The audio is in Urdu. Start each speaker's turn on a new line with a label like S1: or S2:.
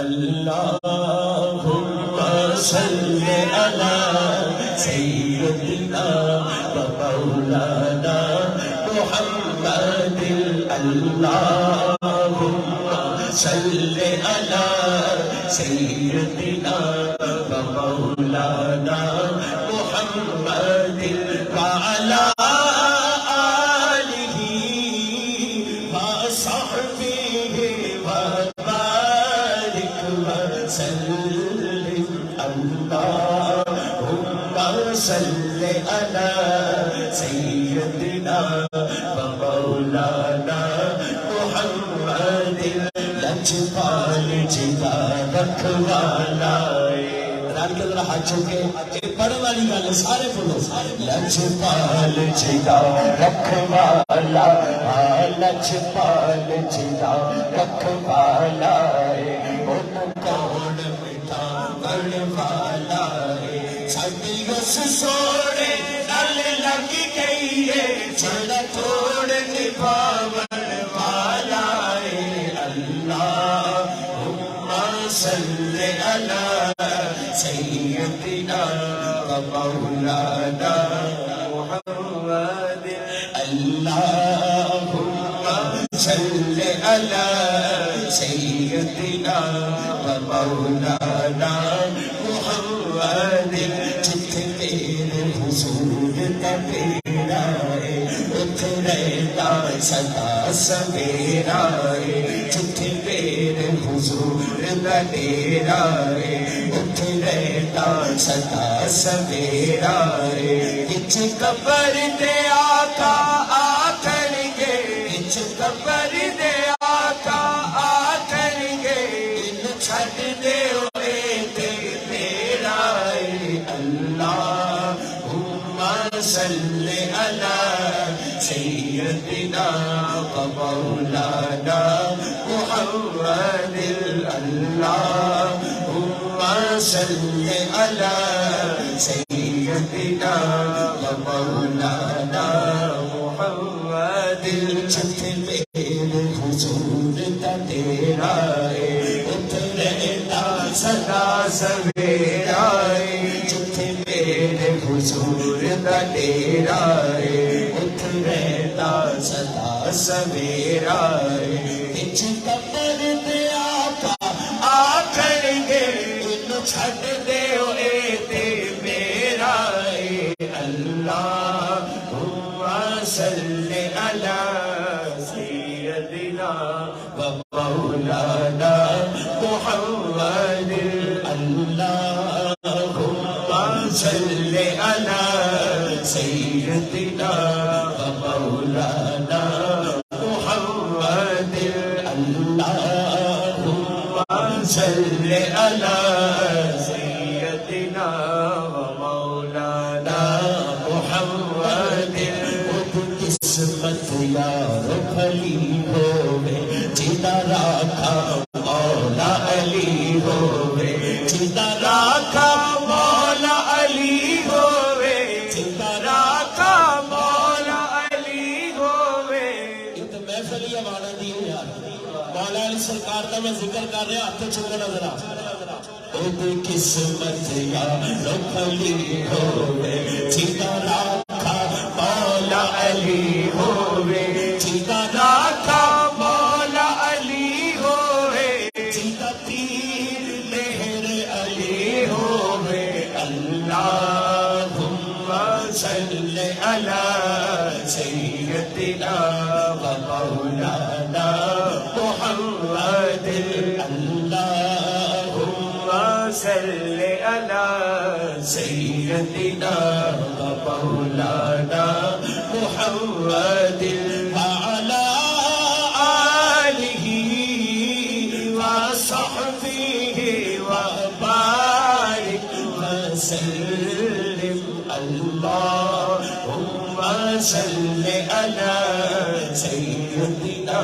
S1: اللهم صل على سيدنا ومولانا محمد اللهم صل على سيدنا ومولانا محمد وعلى آله وصحبه وبارك وسلم اللهم صل على سيدنا ومولانا محمد لجپال جدا رکھوالا رات کے ذرا ہاتھ چھوکے پڑھنے والی گل سارے بولو لجپال جدا رکھوالا لجپال جدا رکھوالا ان کون مٹاون والا ساڈی اس سونے نال لگ گئی ہے جڑا توڑ نبھاون والا اللهم صل على سيدنا ومولانا محمد اللهم صل على سيدنا ومولانا محمد جت تیرے حضور تیرا اترتا سدا سویرا جت میرے حضور ڈیرا اترتا سدا سویرا بچ قبر دے آقا آکر گے بچ قبر دے آقا آکر گے ان چھڑ دے ہوئے تے میرا اللہم صل علی سیدنا ومولانا محمد اللہم صل علی سیدنا ومولانا محمد جت میرے حضور تیرا اترتا سدا سویرا جت میرے حضور تیرا اترتا سدا سویرا بچ قبر دے آقا آکر گے ان چھڑ دے ہوئے تے میرا اللہم صل علی سیدنا ومولانا محمد اللہم صل علی سیدنا ومولانا محمد اللہم صل علی سیدنا ومولانا محمد قسمت یار بھلی ہوئے جیتا راکھا مولا علی ہوئے جیتا راکھا مولا علی ہوئے جیتا راکھا مولا علی ہوئے یہ تو محفل ہی ہمارا دی ہے یار مولا علی سرکار کا میں ذکر کر رہا ہاتھ چھوڑا نظر آ قسمت یار بھلی ہوئے جیتا راکھا مولا علی ہوئے جیتا راکھا مولا علی ہوئے جیتا پیر مہر علی ہوئے اللہم صل علی سیدنا ومولانا محمد اللہم صل علی سیدنا ومولانا محمد وعلى آله وصحبه وبارك وسلم اللهم صل على سيدنا